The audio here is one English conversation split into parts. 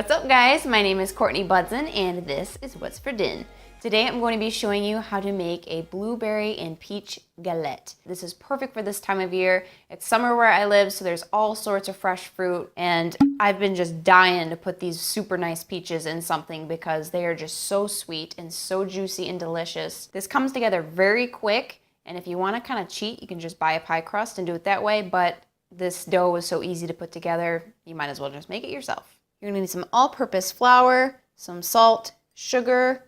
What's up guys, my name is Courtney Budzyn and this is What's for Din. Today I'm going to be showing you how to make a blueberry and peach galette. This is perfect for this time of year. It's summer where I live, so there's all sorts of fresh fruit, and I've been just dying to put these super nice peaches in something because they are just so sweet and so juicy and delicious. This comes together very quick, and if you want to kind of cheat, you can just buy a pie crust and do it that way, but this dough is so easy to put together, you might as well just make it yourself. You're going to need some all-purpose flour, some salt, sugar,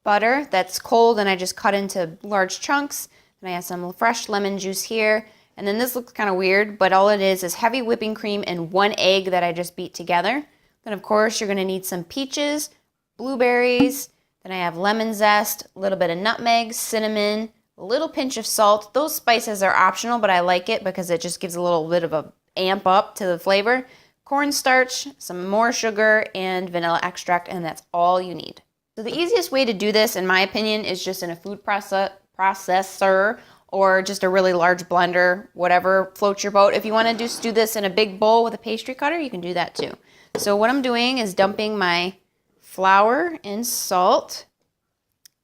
butter that's cold and I just cut into large chunks. And I have some fresh lemon juice here. And then this looks kind of weird, but all it is heavy whipping cream and 1 egg that I just beat together. Then of course you're going to need some peaches, blueberries, then I have lemon zest, a little bit of nutmeg, cinnamon, a little pinch of salt. Those spices are optional, but I like it because it just gives a little bit of a amp up to the flavor. Cornstarch, some more sugar, and vanilla extract, and that's all you need. So the easiest way to do this, in my opinion, is just in a food processor or just a really large blender, whatever floats your boat. If you want to just do this in a big bowl with a pastry cutter, you can do that too. So what I'm doing is dumping my flour and salt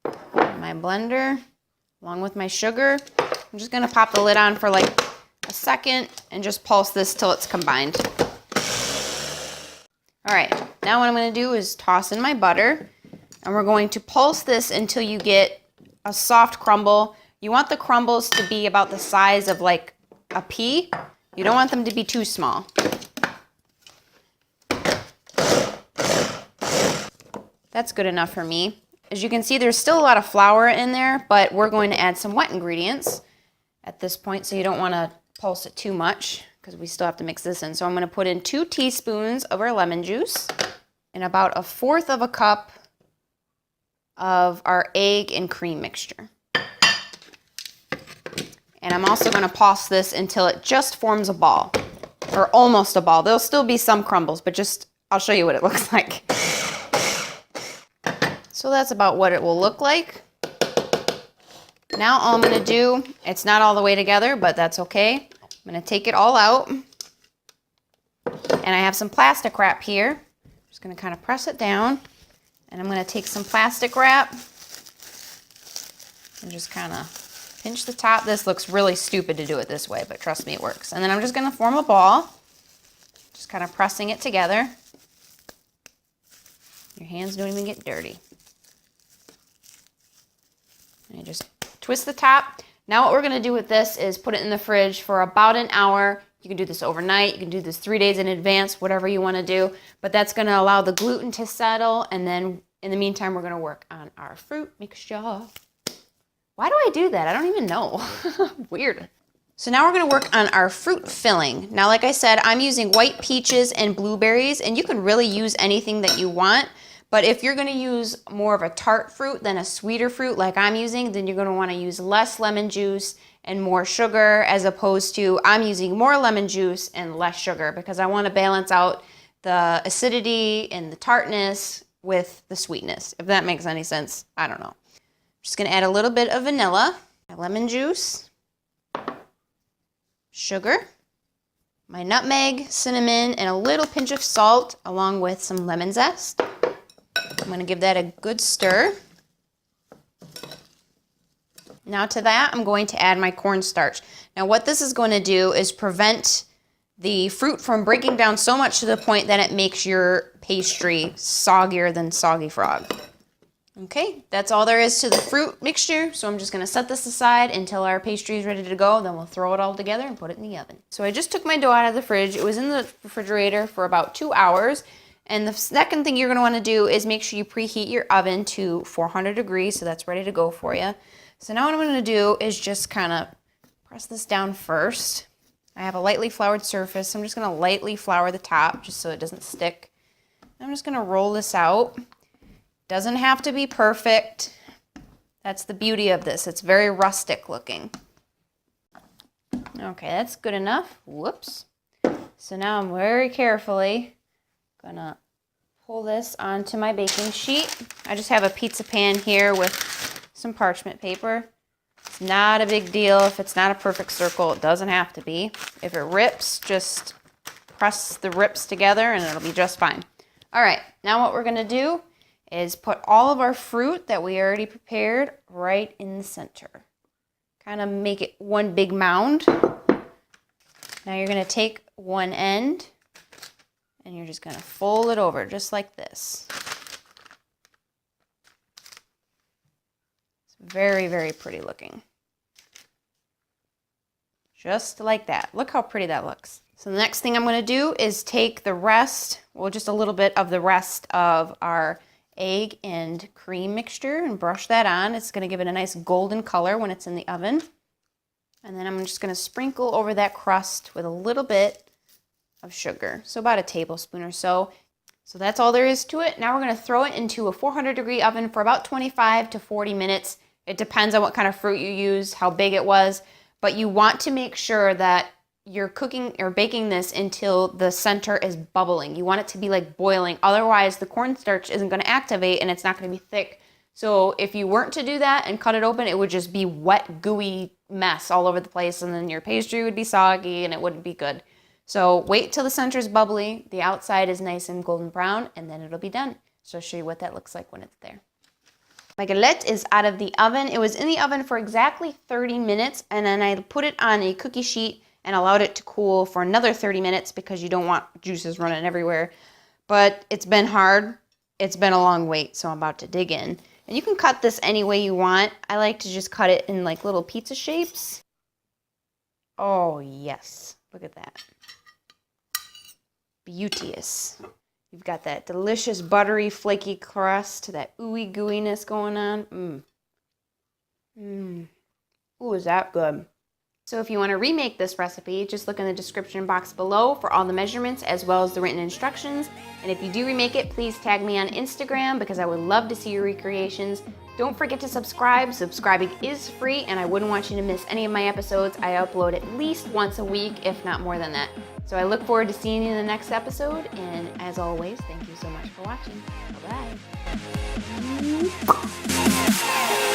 in my blender along with my sugar. I'm just going to pop the lid on for like a second and just pulse this till it's combined. All right, now what I'm going to do is toss in my butter, and we're going to pulse this until you get a soft crumble. You want the crumbles to be about the size of like a pea. You don't want them to be too small. That's good enough for me. As you can see, there's still a lot of flour in there, but we're going to add some wet ingredients at this point, so you don't want to pulse it too much, because we still have to mix this in. So I'm going to put in 2 teaspoons of our lemon juice and about 1/4 cup of our egg and cream mixture. And I'm also going to pulse this until it just forms a ball, or almost a ball. There'll still be some crumbles, but just, I'll show you what it looks like. So that's about what it will look like. Now all I'm going to do, it's not all the way together, but that's okay. I'm going to take it all out, and I have some plastic wrap here. I'm just going to kind of press it down, and I'm going to take some plastic wrap and just kind of pinch the top. This looks really stupid to do it this way, but trust me, it works. And then I'm just going to form a ball, just kind of pressing it together. Your hands don't even get dirty. And you just twist the top. Now what we're going to do with this is put it in the fridge for about an hour. You can do this overnight. You can do this 3 days in advance, whatever you want to do. But that's going to allow the gluten to settle. And then in the meantime, we're going to work on our fruit mixture. Why do I do that? I don't even know. Weird. So now we're going to work on our fruit filling. Now, like I said, I'm using white peaches and blueberries. And you can really use anything that you want. But if you're going to use more of a tart fruit than a sweeter fruit like I'm using, then you're going to want to use less lemon juice and more sugar, as opposed to I'm using more lemon juice and less sugar, because I want to balance out the acidity and the tartness with the sweetness. If that makes any sense, I don't know. I'm just going to add a little bit of vanilla, my lemon juice, sugar, my nutmeg, cinnamon, and a little pinch of salt, along with some lemon zest. I'm going to give that a good stir. Now to that, I'm going to add my cornstarch. Now what this is going to do is prevent the fruit from breaking down so much to the point that it makes your pastry soggier than soggy frog. Okay, that's all there is to the fruit mixture. So I'm just going to set this aside until our pastry is ready to go. Then we'll throw it all together and put it in the oven. So I just took my dough out of the fridge. It was in the refrigerator for about 2 hours. And the second thing you're going to want to do is make sure you preheat your oven to 400 degrees, so that's ready to go for you. So now what I'm going to do is just kind of press this down first. I have a lightly floured surface, so I'm just going to lightly flour the top just so it doesn't stick. I'm just going to roll this out. Doesn't have to be perfect. That's the beauty of this. It's very rustic looking. Okay, that's good enough. Whoops. So now I'm very carefully gonna pull this onto my baking sheet. I just have a pizza pan here with some parchment paper. It's not a big deal if it's not a perfect circle. It doesn't have to be. If it rips, just press the rips together and it'll be just fine. All right, now what we're gonna do is put all of our fruit that we already prepared right in the center. Kind of make it one big mound. Now you're gonna take one end and you're just gonna fold it over just like this. It's very, very pretty looking. Just like that. Look how pretty that looks. So the next thing I'm gonna do is take the rest, well, just a little bit of the rest of our egg and cream mixture and brush that on. It's gonna give it a nice golden color when it's in the oven. And then I'm just gonna sprinkle over that crust with a little bit of sugar. So about a tablespoon or so. So that's all there is to it. Now we're gonna throw it into a 400-degree oven for about 25 to 40 minutes. It depends on what kind of fruit you use, how big it was, but you want to make sure that you're cooking or baking this until the center is bubbling. You want it to be like boiling. Otherwise, the cornstarch isn't gonna activate and it's not gonna be thick. So if you weren't to do that and cut it open, it would just be wet, gooey mess all over the place, and then your pastry would be soggy and it wouldn't be good. So wait till the center is bubbly, the outside is nice and golden brown, and then it'll be done. So I'll show you what that looks like when it's there. My galette is out of the oven. It was in the oven for exactly 30 minutes, and then I put it on a cookie sheet and allowed it to cool for another 30 minutes because you don't want juices running everywhere. But it's been hard. It's been a long wait, so I'm about to dig in. And you can cut this any way you want. I like to just cut it in like little pizza shapes. Oh yes, look at that. Beauteous. You've got that delicious buttery flaky crust, that ooey gooiness going on. Ooh, is that good. So if you want to remake this recipe, just look in the description box below for all the measurements as well as the written instructions. And if you do remake it, please tag me on Instagram because I would love to see your recreations. Don't forget to subscribe. Subscribing is free and I wouldn't want you to miss any of my episodes. I upload at least once a week, if not more than that. So I look forward to seeing you in the next episode. And as always, thank you so much for watching. Bye-bye.